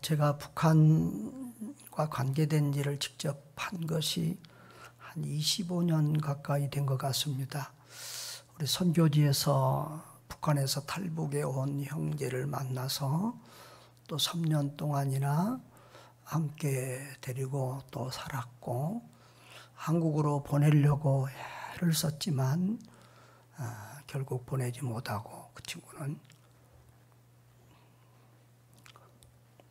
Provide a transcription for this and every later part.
제가 북한과 관계된 일을 직접 한 것이 한 25년 가까이 된 것 같습니다. 우리 선교지에서 북한에서 탈북해 온 형제를 만나서 또 3년 동안이나 함께 데리고 또 살았고, 한국으로 보내려고 애를 썼지만 결국 보내지 못하고 그 친구는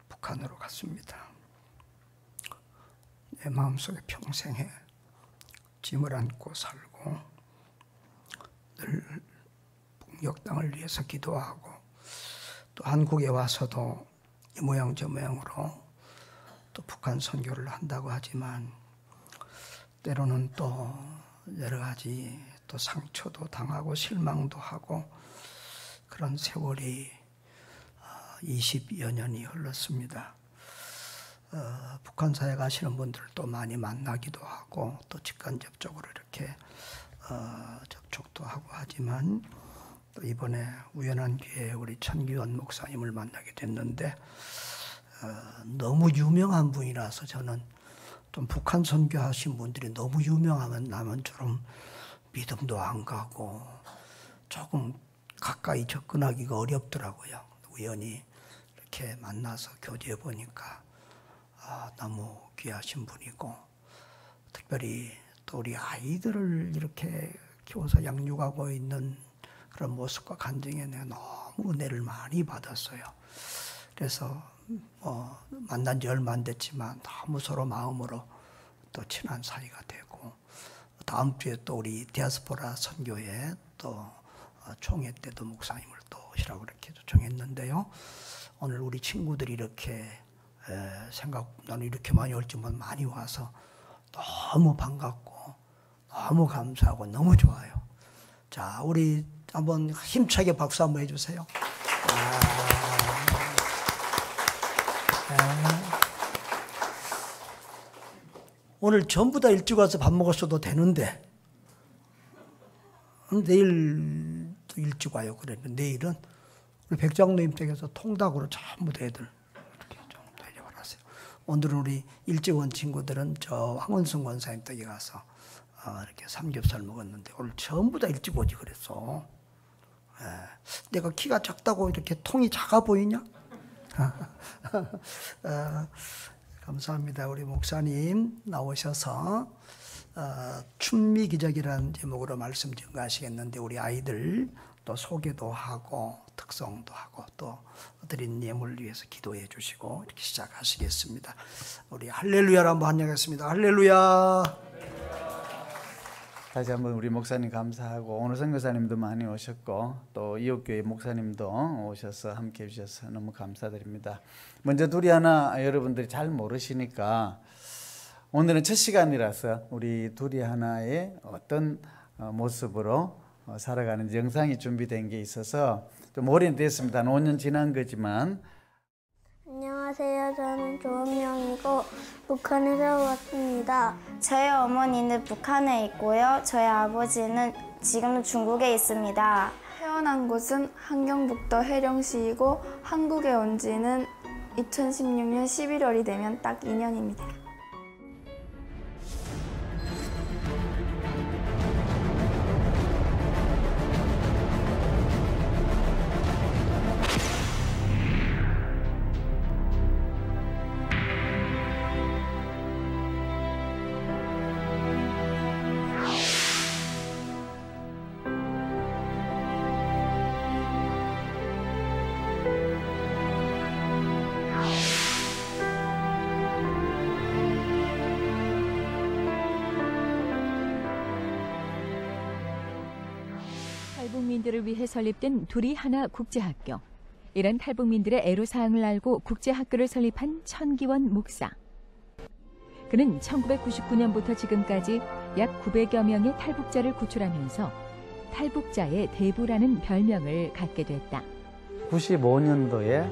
북한으로 갔습니다. 내 마음속에 평생에 짐을 안고 살고 늘 북녘 땅을 위해서 기도하고, 또 한국에 와서도 이 모양 저 모양으로 또 북한 선교를 한다고 하지만 때로는 또 여러 가지 또 상처도 당하고 실망도 하고 그런 세월이 20여 년이 흘렀습니다. 북한 사회 가시는 분들도 많이 만나기도 하고 또 직간접적으로 이렇게 접촉도 하고 하지만, 또 이번에 우연한 기회에 우리 천기원 목사님을 만나게 됐는데 너무 유명한 분이라서 저는 좀 북한 선교하신 분들이 너무 유명하면 나만처럼 믿음도 안 가고 조금 가까이 접근하기가 어렵더라고요. 우연히 이렇게 만나서 교제해 보니까 너무 귀하신 분이고, 특별히 또 우리 아이들을 이렇게 키워서 양육하고 있는 그런 모습과 간증에 내가 너무 은혜를 많이 받았어요. 그래서 만난 지 얼마 안 됐지만 너무 서로 마음으로 또 친한 사이가 되고, 다음 주에 또 우리 디아스포라 선교회 또 총회 때도 목사님을 또 오시라고 이렇게 정했는데요. 오늘 우리 친구들이 이렇게 나는 이렇게 많이 올지만 많이 와서 너무 반갑고 너무 감사하고 너무 좋아요. 자, 우리 한번 힘차게 박수 한번 해주세요. 오늘 전부 다 일찍 와서 밥 먹었어도 되는데 내일도 일찍 와요. 그랬는데 내일은 우리 백장로님 댁에서 통닭으로 전부 다 애들 이렇게 좀 데려와놨어요. 오늘은 우리 일찍 온 친구들은 저 황원순 권사님 댁에 가서 이렇게 삼겹살 먹었는데 오늘 전부 다 일찍 오지 그랬어. 내가 키가 작다고 이렇게 통이 작아 보이냐? 감사합니다. 우리 목사님 나오셔서 춘미 기적이라는 제목으로 말씀 증거하시겠는데, 우리 아이들 또 소개도 하고 특성도 하고 또 드린 예물을 위해서 기도해 주시고 이렇게 시작하시겠습니다. 우리 할렐루야를 한번 환영하겠습니다. 할렐루야. 다시 한번 우리 목사님 감사하고, 오늘 선교사님도 많이 오셨고 또 이웃교회 목사님도 오셔서 함께 해주셔서 너무 감사드립니다. 먼저 두리하나 여러분들이 잘 모르시니까 오늘은 첫 시간이라서 우리 두리하나의 어떤 모습으로 살아가는 영상이 준비된 게 있어서 좀 오래됐습니다. 한 5년 지난 거지만. 안녕하세요. 저는 조은명이고 북한에서 왔습니다. 저희 어머니는 북한에 있고요. 저희 아버지는 지금 중국에 있습니다. 태어난 곳은 함경북도 해령시이고 한국에 온 지는 2016년 11월이 되면 딱 2년입니다. 탈북민들을 위해 설립된 두리하나 국제학교. 이런 탈북민들의 애로사항을 알고 국제학교를 설립한 천기원 목사. 그는 1999년부터 지금까지 약 900여 명의 탈북자를 구출하면서 탈북자의 대부라는 별명을 갖게 됐다. 95년도에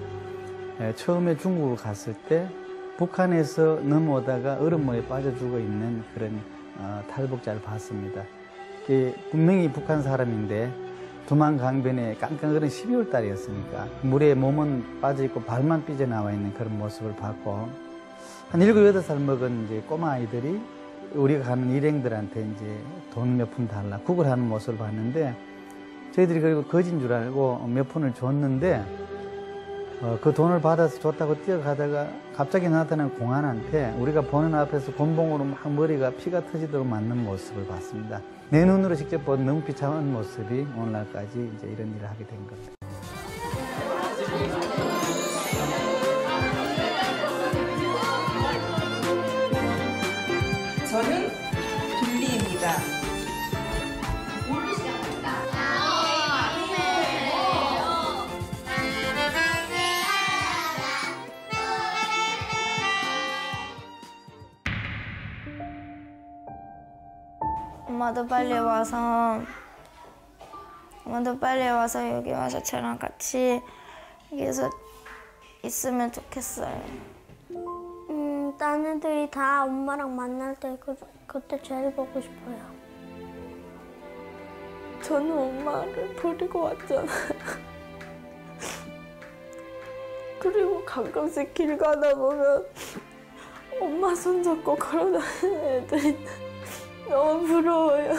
처음에 중국을 갔을 때 북한에서 넘어오다가 얼음물에 빠져 죽어 있는 그런 탈북자를 봤습니다. 분명히 북한 사람인데 두만 강변에 깜깜거린 12월 달이었으니까 물에 몸은 빠져있고 발만 삐져나와 있는 그런 모습을 봤고, 한 7, 8살 먹은 이제 꼬마 아이들이 우리가 가는 일행들한테 이제 돈 몇 푼 달라 구걸하는 모습을 봤는데, 저희들이 그리고 거진 줄 알고 몇 푼을 줬는데, 그 돈을 받아서 줬다고 뛰어가다가 갑자기 나타난 공안한테 우리가 보는 앞에서 곤봉으로 막 머리가 피가 터지도록 맞는 모습을 봤습니다. 내 눈으로 직접 본 너무 비참한 모습이 오늘날까지 이제 이런 일을 하게 된 겁니다. 저는 둘리입니다. 엄마도 빨리 와서 여기 와서 저랑 같이 여기서 있으면 좋겠어요. 딴 애들이 다 엄마랑 만날 때 그때 제일 보고 싶어요. 저는 엄마를 버리고 왔잖아요. 그리고 가끔씩 길 가다 보면 엄마 손잡고 걸어다니는 애들이 너무 부러워요.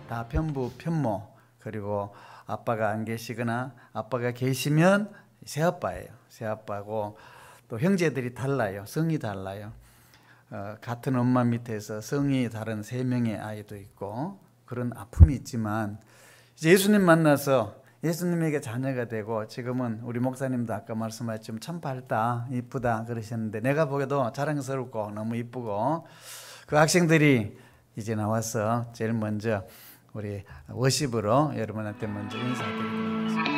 다 편부, 편모, 그리고 아빠가 안 계시거나 아빠가 계시면 새아빠예요. 새아빠고 또 형제들이 달라요. 성이 달라요. 같은 엄마 밑에서 성이 다른 3명의 아이도 있고 그런 아픔이 있지만 이제 예수님 만나서 예수님에게 자녀가 되고 지금은 우리 목사님도 아까 말씀하셨지만 참 밝다, 이쁘다 그러셨는데 내가 보기에도 자랑스럽고 너무 이쁘고 그 학생들이 이제 나와서 제일 먼저 우리 워십으로 여러분한테 먼저 인사드리도록 하겠습니다.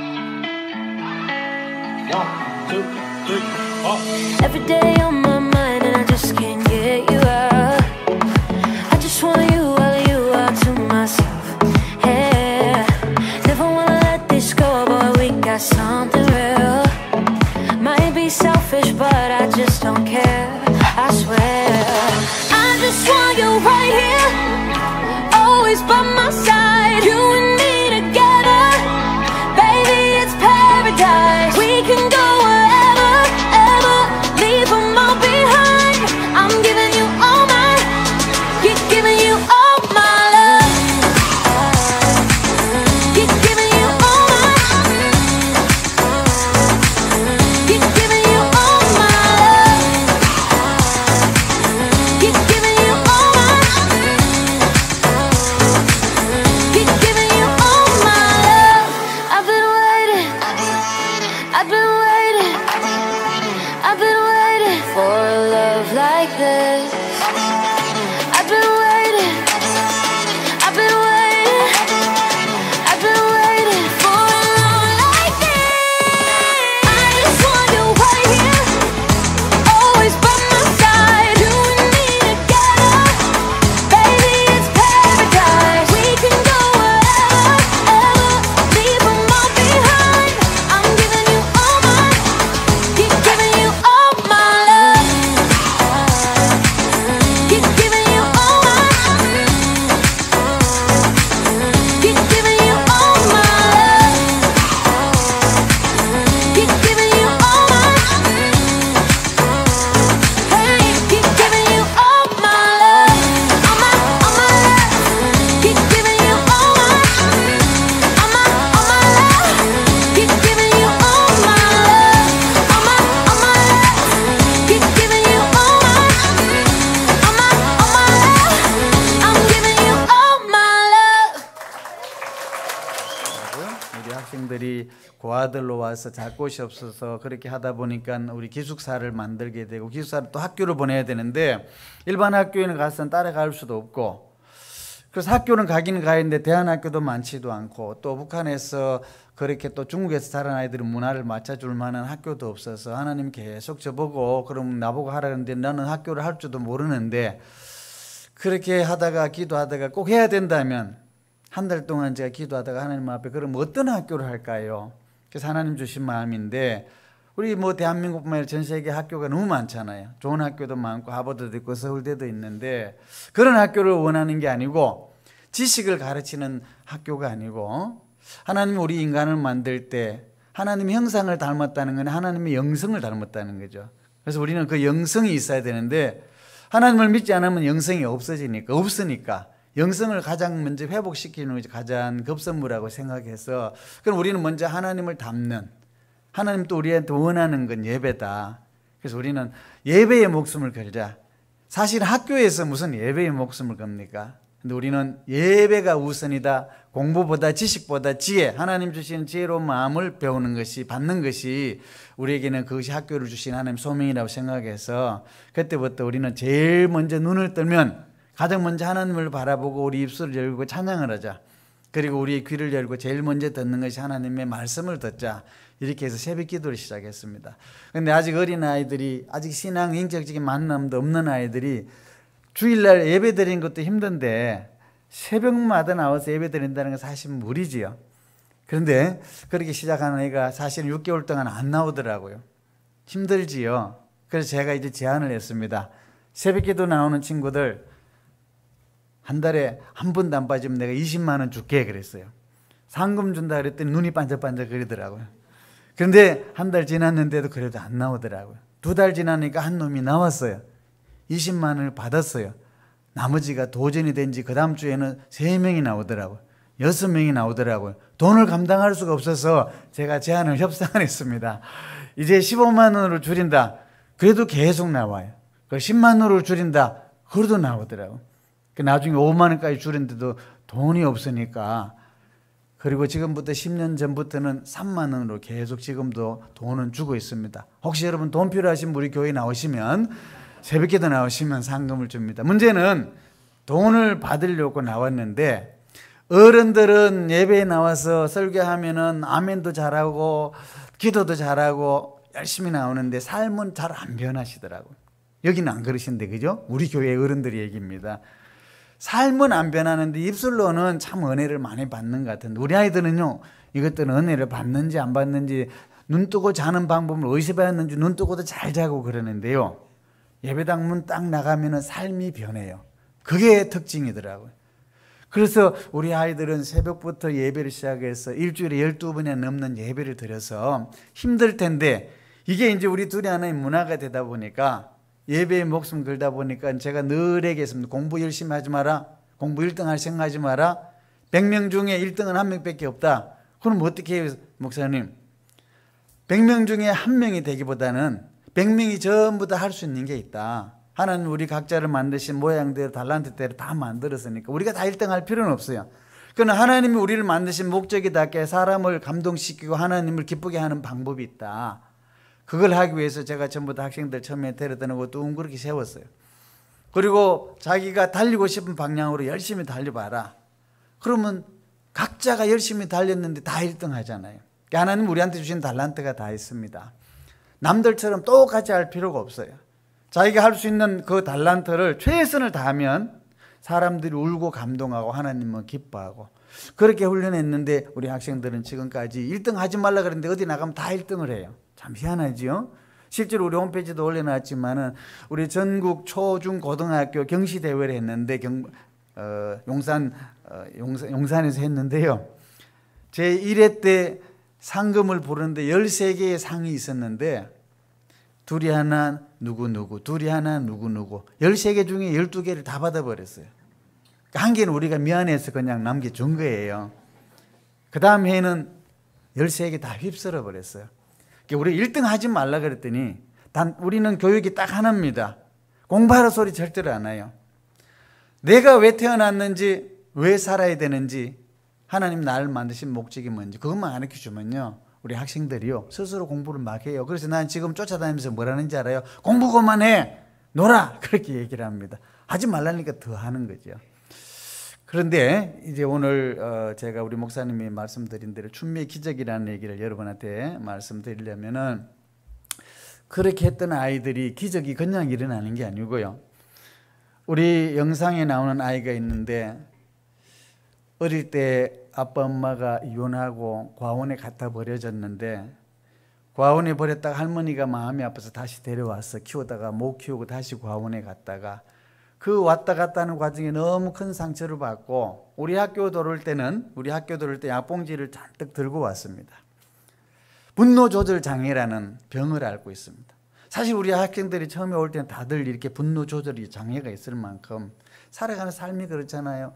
Every day on my mind and I just can't get you out. I just want you all to myself. Yeah, never wanna let this go, boy. We got something real. Might be selfish, but I just don't care. I swear. I just want you right here, always by my side. You and me together, baby, it's paradise. We can go wherever, ever, leave them all behind. I'm giving you all my, keep giving you all my love. Keep giving you all my, keep giving you all my love. Keep giving you all my, keep giving you all my love. I've been waiting, I've been waiting, I've been waiting for a love like this. I've been waiting, I've been waiting, I've been waiting for a love like this. I just want you right here, always by my side. You and me together, baby, it's paradise. We can go wherever, ever, leave them all behind. I'm giving you all my, keep giving you all my love. 고아들로 와서 잘 곳이 없어서 그렇게 하다 보니까 우리 기숙사를 만들게 되고 기숙사를 또 학교를 보내야 되는데 일반 학교에는 가서는 따라갈 수도 없고 그래서 학교는 가기는 가는데 대안학교도 많지도 않고 또 북한에서 그렇게 또 중국에서 자란 아이들은 문화를 맞춰줄 만한 학교도 없어서 하나님 계속 저보고 그럼 나보고 하라는데 나는 학교를 할 줄도 모르는데 그렇게 하다가 기도하다가 꼭 해야 된다면 한 달 동안 제가 기도하다가 하나님 앞에 그럼 어떤 학교를 할까요? 그래서 하나님 주신 마음인데 우리 뭐 대한민국뿐만 아니라 전 세계 학교가 너무 많잖아요. 좋은 학교도 많고 하버드도 있고 서울대도 있는데 그런 학교를 원하는 게 아니고 지식을 가르치는 학교가 아니고 하나님 우리 인간을 만들 때 하나님의 형상을 닮았다는 건 하나님의 영성을 닮았다는 거죠. 그래서 우리는 그 영성이 있어야 되는데 하나님을 믿지 않으면 영성이 없으니까 영성을 가장 먼저 회복시키는 것이 가장 급선무라고 생각해서 그럼 우리는 먼저 하나님을 닮는 하나님 또 우리한테 원하는 건 예배다. 그래서 우리는 예배의 목숨을 걸자. 사실 학교에서 무슨 예배의 목숨을 겁니까? 근데 우리는 예배가 우선이다. 공부보다 지식보다 지혜, 하나님 주신 지혜로운 마음을 배우는 것이 받는 것이 우리에게는 그것이 학교를 주신 하나님 소명이라고 생각해서 그때부터 우리는 제일 먼저 눈을 뜨면 가장 먼저 하나님을 바라보고 우리 입술을 열고 찬양을 하자. 그리고 우리 귀를 열고 제일 먼저 듣는 것이 하나님의 말씀을 듣자. 이렇게 해서 새벽 기도를 시작했습니다. 그런데 아직 어린 아이들이 아직 신앙 인격적인 만남도 없는 아이들이 주일날 예배 드리는 것도 힘든데 새벽마다 나와서 예배 드린다는 건 사실 무리지요. 그런데 그렇게 시작하는 애가 사실 6개월 동안 안 나오더라고요. 힘들지요. 그래서 제가 이제 제안을 했습니다. 새벽 기도 나오는 친구들 한 달에 한 번도 안 빠지면 내가 20만 원 줄게 그랬어요. 상금 준다 그랬더니 눈이 반짝반짝 거리더라고요. 그런데 한 달 지났는데도 그래도 안 나오더라고요. 2달 지나니까 한 놈이 나왔어요. 20만 원을 받았어요. 나머지가 도전이 된 지 그 다음 주에는 3명이 나오더라고요. 6명이 나오더라고요. 돈을 감당할 수가 없어서 제가 제안을 협상을 했습니다. 이제 15만 원으로 줄인다. 그래도 계속 나와요. 10만 원으로 줄인다. 그래도 나오더라고요. 나중에 5만 원까지 줄였는데도 돈이 없으니까 그리고 지금부터 10년 전부터는 3만 원으로 계속 지금도 돈은 주고 있습니다. 혹시 여러분 돈 필요하신 우리 교회 나오시면 새벽기도 나오시면 상금을 줍니다. 문제는 돈을 받으려고 나왔는데 어른들은 예배에 나와서 설교하면은 아멘도 잘하고 기도도 잘하고 열심히 나오는데 삶은 잘 안 변하시더라고요. 여기는 안 그러신데 그죠? 우리 교회 어른들이 얘기입니다. 삶은 안 변하는데 입술로는 참 은혜를 많이 받는 것 같은데 우리 아이들은요 이것들은 은혜를 받는지 안 받는지 눈 뜨고 자는 방법을 어디서 배웠는지 눈 뜨고도 잘 자고 그러는데요 예배당 문 딱 나가면 삶이 변해요. 그게 특징이더라고요. 그래서 우리 아이들은 새벽부터 예배를 시작해서 일주일에 12번이나 넘는 예배를 드려서 힘들 텐데 이게 이제 우리 둘이 하나의 문화가 되다 보니까 예배에 목숨 걸다 보니까 제가 늘 얘기했습니다. 공부 열심히 하지 마라. 공부 1등 할 생각하지 마라. 100명 중에 1등은 한 명밖에 없다. 그럼 어떻게 해요, 목사님? 100명 중에 한 명이 되기보다는 100명이 전부 다 할 수 있는 게 있다. 하나님 우리 각자를 만드신 모양대로 달란트대로 다 만들었으니까 우리가 다 1등 할 필요는 없어요. 그러나 하나님이 우리를 만드신 목적이답게 사람을 감동시키고 하나님을 기쁘게 하는 방법이 있다. 그걸 하기 위해서 제가 전부 다 학생들 처음에 데려다는 거 둥그렇게 세웠어요. 그리고 자기가 달리고 싶은 방향으로 열심히 달려봐라. 그러면 각자가 열심히 달렸는데 다 1등 하잖아요. 하나님 우리한테 주신 달란트가 다 있습니다. 남들처럼 똑같이 할 필요가 없어요. 자기가 할 수 있는 그 달란트를 최선을 다하면 사람들이 울고 감동하고 하나님은 기뻐하고 그렇게 훈련했는데 우리 학생들은 지금까지 1등 하지 말라 그랬는데 어디 나가면 다 1등을 해요. 참 희한하지요. 실제로 우리 홈페이지도 올려놨지만은 우리 전국 초, 중, 고등학교 경시대회를 했는데 용산에서 했는데요. 제 1회 때 상금을 부르는데 13개의 상이 있었는데 둘이 하나 누구 둘이 하나 누구 13개 중에 12개를 다 받아버렸어요. 한 개는 우리가 미안해서 그냥 남겨준 거예요. 그 다음 해에는 13개 다 휩쓸어 버렸어요. 우리 1등 하지 말라 그랬더니 우리는 교육이 딱 하나입니다. 공부하라 소리 절대로 안 해요. 내가 왜 태어났는지 왜 살아야 되는지 하나님 나를 만드신 목적이 뭔지 그것만 가르쳐주면요 우리 학생들이요 스스로 공부를 막 해요. 그래서 난 지금 쫓아다니면서 뭐라는지 알아요? 공부 그만해, 놀아, 그렇게 얘기를 합니다. 하지 말라니까 더 하는 거죠. 그런데 이제 오늘 제가 우리 목사님이 말씀드린 대로 춘미의 기적이라는 얘기를 여러분한테 말씀드리려면은, 그렇게 했던 아이들이 기적이 그냥 일어나는 게 아니고요. 우리 영상에 나오는 아이가 있는데 어릴 때 아빠 엄마가 이혼하고 과원에 갖다 버려졌는데, 과원에 버렸다가 할머니가 마음이 아파서 다시 데려와서 키우다가 못 키우고 다시 과원에 갔다가, 그 왔다 갔다 하는 과정에 너무 큰 상처를 받고 우리 학교 들어올 때 약봉지를 잔뜩 들고 왔습니다. 분노 조절 장애라는 병을 앓고 있습니다. 사실 우리 학생들이 처음에 올 때는 다들 이렇게 분노 조절이 장애가 있을 만큼 살아가는 삶이 그렇잖아요.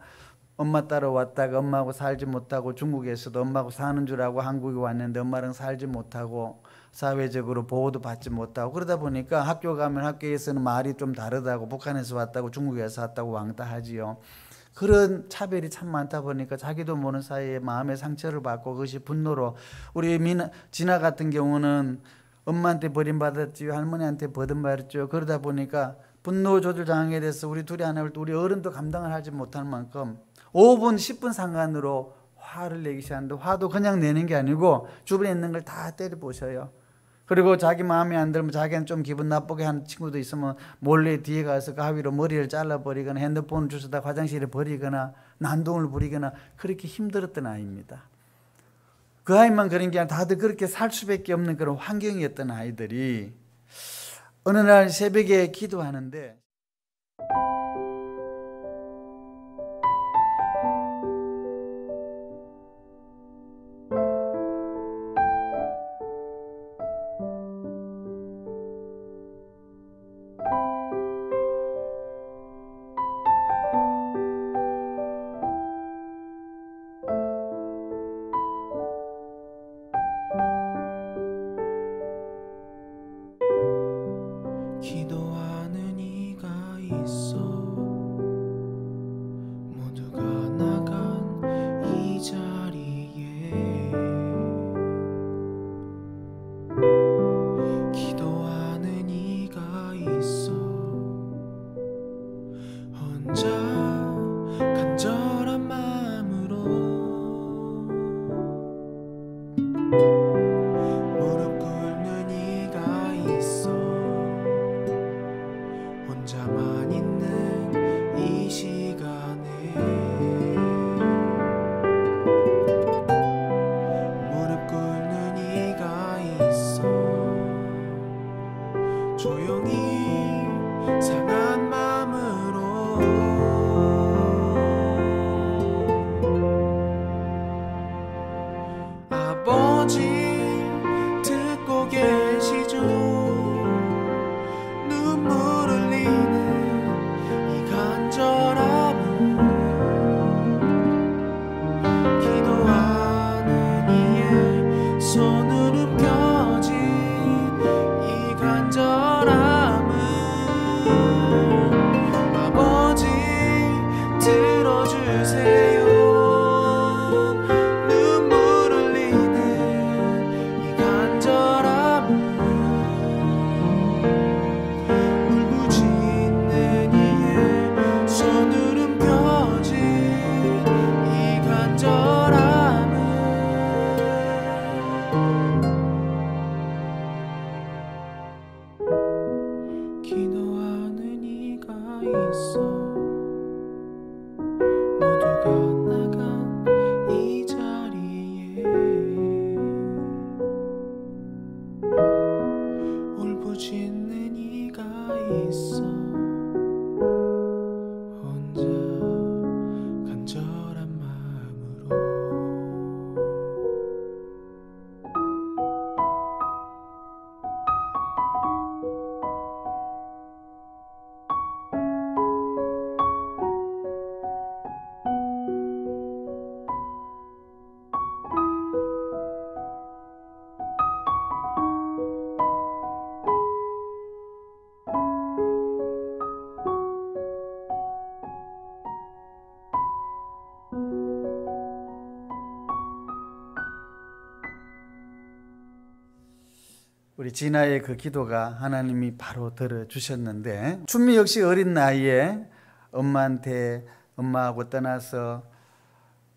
엄마 따라 왔다가 엄마하고 살지 못하고, 중국에서도 엄마하고 사는 줄 알고 한국에 왔는데 엄마랑 살지 못하고, 사회적으로 보호도 받지 못하고, 그러다 보니까 학교 가면 학교에서는 말이 좀 다르다고, 북한에서 왔다고 진국에서 왔다고 왕따하지요. 그런 차별이 참 많다 보니까 자기도 모르는 사이에 마음의 상처를 받고, 그것이 분노로, 우리 진아 같은 경우는 엄마한테 버림받았지요, 할머니한테 버림받았죠. 그러다 보니까 분노 조절 장애에 대해서 우리 둘이 하나 올 때 우리 어른도 감당을 하지 못할 만큼 5분 10분 상관으로 화를 내기 시작하는데, 화도 그냥 내는 게 아니고 주변에 있는 걸 다 때려부셔요. 그리고 자기 마음에 안 들면, 자기는 좀 기분 나쁘게 하는 친구도 있으면 몰래 뒤에 가서 가위로 머리를 잘라버리거나, 핸드폰을 주워다 화장실에 버리거나, 난동을 부리거나, 그렇게 힘들었던 아이입니다. 그 아이만 그런 게 아니라 다들 그렇게 살 수밖에 없는 그런 환경이었던 아이들이 어느 날 새벽에 기도하는데, 기도하는 이가 있어. 모두가 나간 이 자리에 기도하는 이가 있어. 혼자 간절한 마음으로 무릎 꿇는 이가 있어. 혼자만 있는 이 시간에 무릎 꿇는 이가 있어. 조용히 상한 마음으로 아버지 듣고 계시죠? 눈물 흘리는 이 간절함은 기도하는 이의 손을 움켜쥔 이 간절함은 아버지 들어주세요. 눈물 흘리는 이 간절함은 울부짖는 이의 손을 움켜쥔 이 간절함은 기도하는 이가 있어. 모두가 나간 이 자리에 울부짖는 이가 있어. 혼자 간절한 마음으로 우리 진아의 그 기도가 하나님이 바로 들어주셨는데, 춘미 역시 어린 나이에 엄마하고 떠나서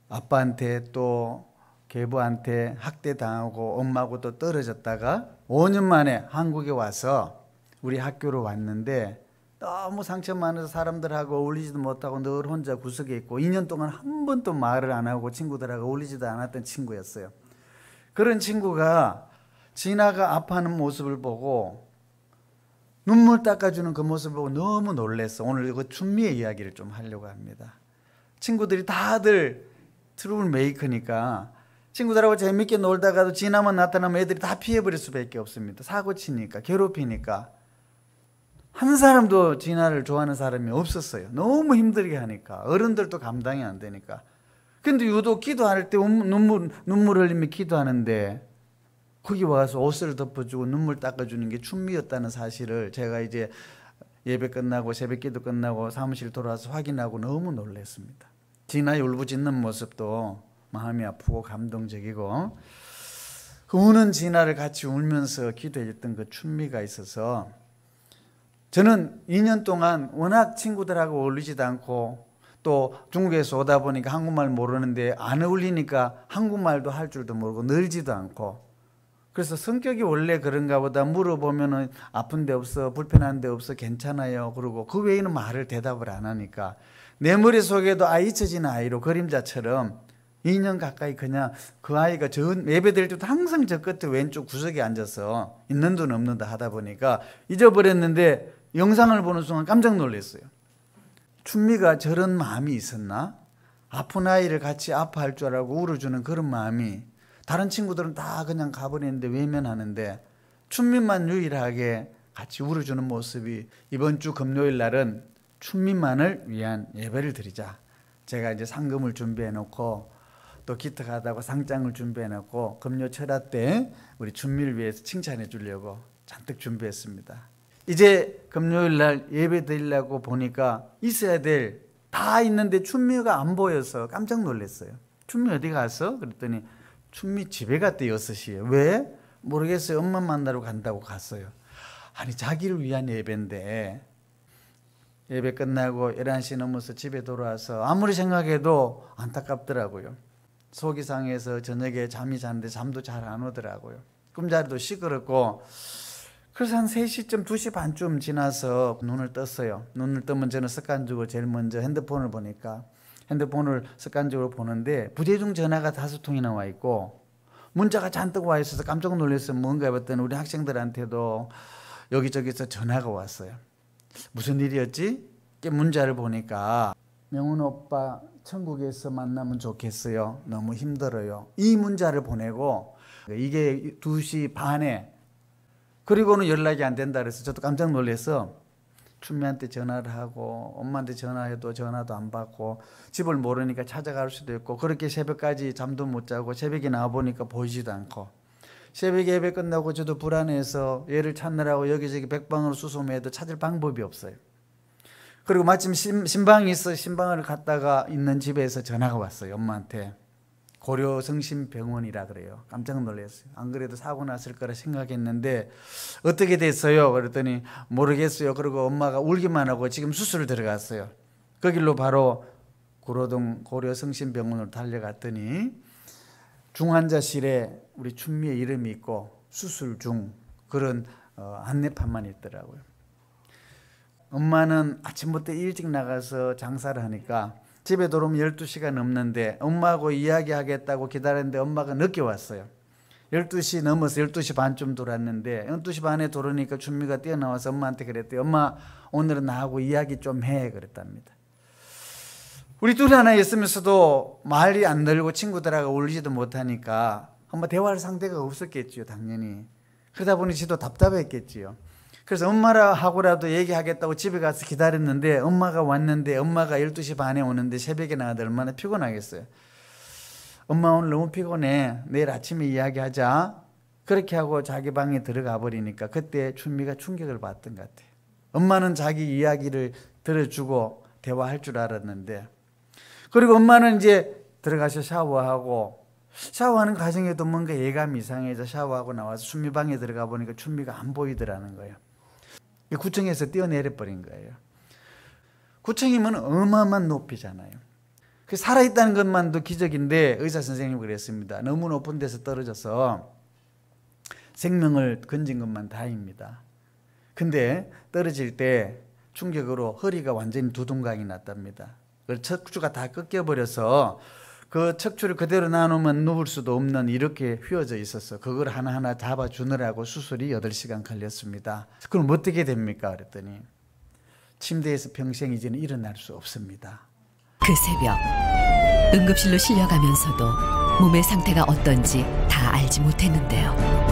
아빠한테 또 계부한테 학대당하고 엄마하고 또 떨어졌다가 5년 만에 한국에 와서 우리 학교로 왔는데, 너무 상처 많아서 사람들하고 어울리지도 못하고 늘 혼자 구석에 있고 2년 동안 한 번도 말을 안 하고 친구들하고 어울리지도 않았던 친구였어요. 그런 친구가 진아가 아파하는 모습을 보고 눈물 닦아주는 그 모습을 보고 너무 놀랐어. 오늘 그 춘미의 이야기를 좀 하려고 합니다. 친구들이 다들 트러블 메이커니까 친구들하고 재밌게 놀다가도 진아만 나타나면 애들이 다 피해버릴 수밖에 없습니다. 사고 치니까, 괴롭히니까. 한 사람도 진아를 좋아하는 사람이 없었어요. 너무 힘들게 하니까. 어른들도 감당이 안 되니까. 근데 유독 기도할 때 눈물 흘리며 기도하는데 거기 와서 옷을 덮어주고 눈물 닦아주는 게 춘미였다는 사실을 제가 이제 예배 끝나고 새벽기도 끝나고 사무실 돌아와서 확인하고 너무 놀랐습니다. 진아의 울부짖는 모습도 마음이 아프고 감동적이고, 그 우는 진아를 같이 울면서 기도했던 그 춘미가 있어서 저는 2년 동안 워낙 친구들하고 어울리지도 않고 또 중국에서 오다 보니까 한국말 모르는데 안 어울리니까 한국말도 할 줄도 모르고 늘지도 않고, 그래서 성격이 원래 그런가 보다. 물어보면은 아픈 데 없어, 불편한 데 없어, 괜찮아요 그러고 그 외에는 말을 대답을 안 하니까 내 머릿속에도 잊혀지는 아이로 그림자처럼 2년 가까이 그냥 그 아이가 예배 드릴 때도 항상 저 끝에 왼쪽 구석에 앉아서 있는 듯 없는 듯 하다 보니까 잊어버렸는데 영상을 보는 순간 깜짝 놀랐어요. 춘미가 저런 마음이 있었나? 아픈 아이를 같이 아파할 줄 알고 울어주는 그런 마음이, 다른 친구들은 다 그냥 가버리는데 외면하는데 춘미만 유일하게 같이 울어주는 모습이, 이번 주 금요일 날은 춘미만을 위한 예배를 드리자. 제가 이제 상금을 준비해 놓고 또 기특하다고 상장을 준비해 놓고 금요 철야 때 우리 춘미를 위해서 칭찬해 주려고 잔뜩 준비했습니다. 이제 금요일 날 예배 드리려고 보니까 있어야 될 다 있는데 춘미가 안 보여서 깜짝 놀랐어요. 춘미 어디 갔어? 그랬더니 춘미 집에 갔대. 6시에. 왜? 모르겠어요. 엄마 만나러 간다고 갔어요. 아니, 자기를 위한 예배인데 예배 끝나고 11시 넘어서 집에 돌아와서 아무리 생각해도 안타깝더라고요. 속이 상해서 저녁에 잠이 잤는데 잠도 잘 안 오더라고요. 꿈자리도 시끄럽고. 그래서 한 3시쯤 2시 반쯤 지나서 눈을 떴어요. 눈을 뜨면 저는 습관적으로 제일 먼저 핸드폰을 보니까 핸드폰을 습관적으로 보는데 부재중 전화가 5통이나 와 있고 문자가 잔뜩 와 있어서 깜짝 놀랐어요. 뭔가 해봤더니 우리 학생들한테도 여기저기서 전화가 왔어요. 무슨 일이었지? 문자를 보니까 명훈 오빠 천국에서 만나면 좋겠어요. 너무 힘들어요. 이 문자를 보내고 이게 2시 반에, 그리고는 연락이 안 된다 그래서 저도 깜짝 놀라서 춘미한테 전화를 하고 엄마한테 전화해도 전화도 안 받고 집을 모르니까 찾아갈 수도 있고, 그렇게 새벽까지 잠도 못 자고 새벽에 나와보니까 보이지도 않고, 새벽에 예배 끝나고 저도 불안해서 얘를 찾느라고 여기저기 백방으로 수소매도 찾을 방법이 없어요. 그리고 마침 신방이 있어 신방을 갔다가 있는 집에서 전화가 왔어요. 엄마한테. 고려성심병원이라 그래요. 깜짝 놀랐어요. 안 그래도 사고 났을 거라 생각했는데 어떻게 됐어요? 그랬더니 모르겠어요. 그리고 엄마가 울기만 하고 지금 수술 들어갔어요. 그 길로 바로 구로동 고려성심병원으로 달려갔더니 중환자실에 우리 춘미의 이름이 있고 수술 중, 그런 안내판만 있더라고요. 엄마는 아침부터 일찍 나가서 장사를 하니까 집에 들어오면 12시가 넘는데 엄마하고 이야기하겠다고 기다렸는데 엄마가 늦게 왔어요. 12시 넘어서 12시 반쯤 돌았는데 12시 반에 돌으니까 춘미가 뛰어나와서 엄마한테 그랬대요. 엄마, 오늘은 나하고 이야기 좀 해. 그랬답니다. 우리 둘이 하나 있으면서도 말이 안 늘고 친구들하고 어울리지도 못하니까 엄마 대화할 상대가 없었겠지요. 당연히. 그러다 보니 지도 답답했겠지요. 그래서 엄마하고라도 얘기하겠다고 집에 가서 기다렸는데 엄마가 왔는데 엄마가 12시 반에 오는데 새벽에 나가도 얼마나 피곤하겠어요. 엄마 오늘 너무 피곤해. 내일 아침에 이야기하자. 그렇게 하고 자기 방에 들어가 버리니까 그때 춘미가 충격을 받던 것 같아요. 엄마는 자기 이야기를 들어주고 대화할 줄 알았는데, 그리고 엄마는 이제 들어가서 샤워하고 샤워하는 과정에도 뭔가 예감이 이상해서 샤워하고 나와서 춘미방에 들어가 보니까 춘미가 안 보이더라는 거예요. 구청에서 뛰어내려 버린 거예요. 구청이면 어마어마한 높이잖아요. 그 살아있다는 것만도 기적인데 의사 선생님이 그랬습니다. 너무 높은 데서 떨어져서 생명을 건진 것만 다행입니다. 근데 떨어질 때 충격으로 허리가 완전히 두둥강이 났답니다. 그 척추가 다 꺾여버려서 그 척추를 그대로 놔놓으면 누울 수도 없는 이렇게 휘어져 있었어. 그걸 하나하나 잡아주느라고 수술이 8시간 걸렸습니다. 그럼 어떻게 됩니까? 그랬더니 침대에서 평생 이제는 일어날 수 없습니다. 그 새벽 응급실로 실려가면서도 몸의 상태가 어떤지 다 알지 못했는데요.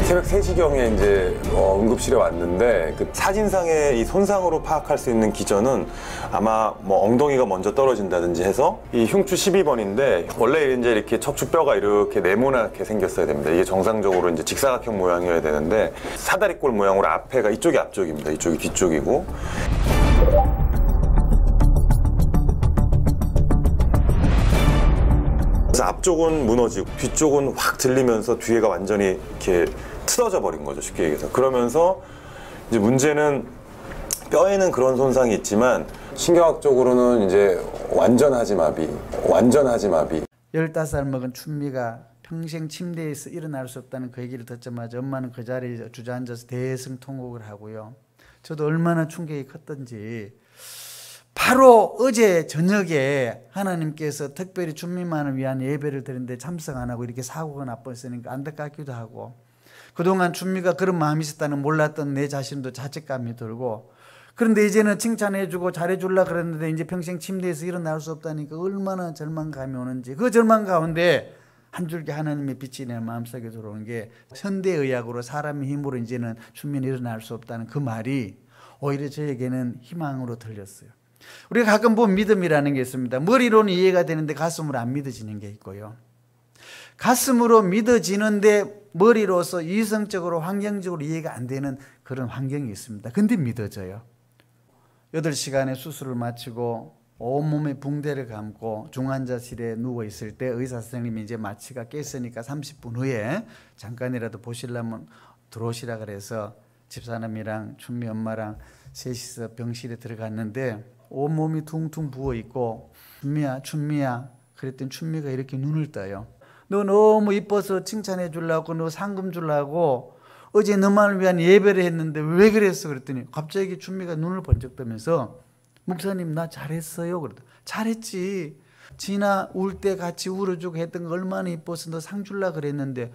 새벽 3시경에 이제 응급실에 왔는데 그 사진상의 이 손상으로 파악할 수 있는 기전은 아마 뭐 엉덩이가 먼저 떨어진다든지 해서 이 흉추 12번인데 원래 이제 이렇게 척추뼈가 이렇게 네모나게 생겼어야 됩니다. 이게 정상적으로 이제 직사각형 모양이어야 되는데 사다리꼴 모양으로 앞에가 이쪽이 앞쪽입니다. 이쪽이 뒤쪽이고. 그래서 앞쪽은 무너지고 뒤쪽은 확 들리면서 뒤에가 완전히 이렇게 틀어져 버린 거죠, 쉽게 얘기해서. 그러면서 이제 문제는 뼈에는 그런 손상이 있지만 신경학적으로는 이제 완전하지 마비. 15살 먹은 춘미가 평생 침대에서 일어날 수 없다는 그 얘기를 듣자마자 엄마는 그 자리에 주저앉아서 대성통곡을 하고요. 저도 얼마나 충격이 컸던지 바로 어제 저녁에 하나님께서 특별히 춘미만을 위한 예배를 드리는데 참석 안 하고 이렇게 사고가 나빴으니까 안타깝기도 하고 그동안 춘미가 그런 마음이 있었다는 몰랐던 내 자신도 자책감이 들고 그런데 이제는 칭찬해주고 잘해주려고 그랬는데 이제 평생 침대에서 일어날 수 없다니까 얼마나 절망감이 오는지 그 절망 가운데 한 줄기 하나님의 빛이 내 마음속에 들어오는 게 현대의학으로 사람의 힘으로 이제는 춘미는 일어날 수 없다는 그 말이 오히려 저에게는 희망으로 들렸어요. 우리가 가끔 보면 믿음이라는 게 있습니다. 머리로는 이해가 되는데 가슴으로 안 믿어지는 게 있고요. 가슴으로 믿어지는데 머리로서 이성적으로 환경적으로 이해가 안 되는 그런 환경이 있습니다. 근데 믿어져요. 8시간의 수술을 마치고 온몸에 붕대를 감고 중환자실에 누워 있을 때 의사 선생님이 이제 마취가 깼으니까 30분 후에 잠깐이라도 보시려면 들어오시라 그래서 집사람이랑 춘미 엄마랑 셋이서 병실에 들어갔는데 온몸이 퉁퉁 부어있고 춘미야 그랬더니 춘미가 이렇게 눈을 떠요. 너 너무 이뻐서 칭찬해 주려고 너 상금 주려고 어제 너만을 위한 예배를 했는데 왜 그랬어? 그랬더니 갑자기 춘미가 눈을 번쩍 뜨면서 목사님 나 잘했어요. 그러더니 잘했지. 지나 울 때 같이 울어주고 했던 거 얼마나 이뻐서 너 상 주려고 그랬는데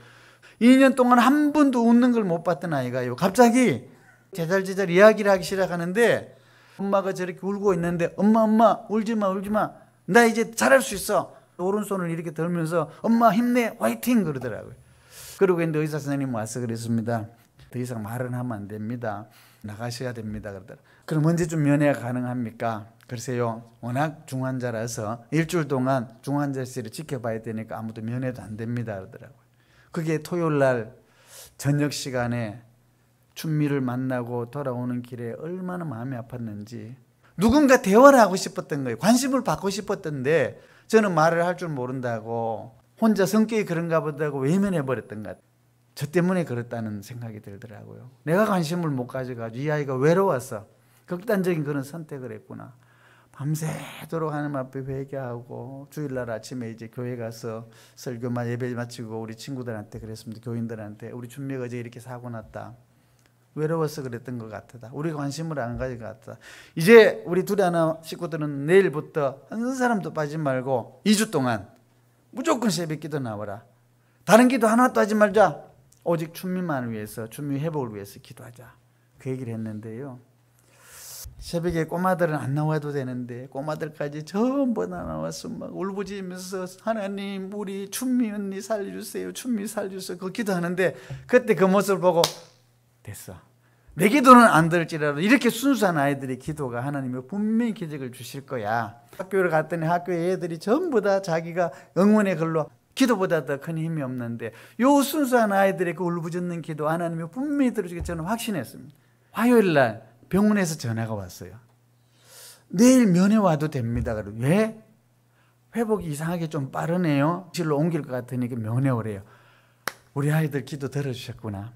2년 동안 한 번도 웃는 걸 못 봤던 아이가요. 갑자기 제잘제잘 이야기를 하기 시작하는데 엄마가 저렇게 울고 있는데 엄마 울지마 나 이제 잘할 수 있어. 오른손을 이렇게 들면서 엄마 힘내 화이팅 그러더라고요. 그러고 있는데 의사 선생님 와서 그랬습니다. 더 이상 말은 하면 안 됩니다. 나가셔야 됩니다. 그러더라고요. 그럼 언제쯤 면회가 가능합니까? 글쎄요. 워낙 중환자라서 일주일 동안 중환자실을 지켜봐야 되니까 아무도 면회도 안 됩니다. 그러더라고요. 그게 토요일 날 저녁 시간에 춘미를 만나고 돌아오는 길에 얼마나 마음이 아팠는지 누군가 대화를 하고 싶었던 거예요. 관심을 받고 싶었던데 저는 말을 할 줄 모른다고 혼자 성격이 그런가 보다고 외면해버렸던 것 같아요. 저 때문에 그렇다는 생각이 들더라고요. 내가 관심을 못 가져가지고 이 아이가 외로워서 극단적인 그런 선택을 했구나. 밤새도록 하나님 앞에 회개하고 주일날 아침에 이제 교회 가서 설교만 예배 마치고 우리 친구들한테 그랬습니다. 교인들한테 우리 춘미가 어제 이렇게 사고 났다. 외로워서 그랬던 것 같다. 우리 관심을 안 가진 것 같다. 이제 우리 둘이 하나 식구들은 내일부터 한 사람도 빠지지 말고 2주 동안 무조건 새벽 기도 나와라. 다른 기도 하나도 하지 말자. 오직 춘미만을 위해서 춘미 회복을 위해서 기도하자. 그 얘기를 했는데요. 새벽에 꼬마들은 안 나와도 되는데 꼬마들까지 전부 다 나와서 막 울부짖으면서 하나님 우리 춘미 언니 살려주세요. 춘미 살려주세요. 그 기도하는데 그때 그 모습을 보고 됐어. 내 기도는 안 들을지라도 이렇게 순수한 아이들의 기도가 하나님이 분명히 기적을 주실 거야. 학교를 갔더니 학교에 애들이 전부 다 자기가 응원의 글로 기도보다 더 큰 힘이 없는데 요 순수한 아이들의 그 울부짖는 기도 하나님이 분명히 들어주게 저는 확신했습니다. 화요일 날 병원에서 전화가 왔어요. 내일 면회 와도 됩니다. 왜? 회복이 이상하게 좀 빠르네요. 실로 옮길 것 같으니까 면회 오래요. 우리 아이들 기도 들어주셨구나.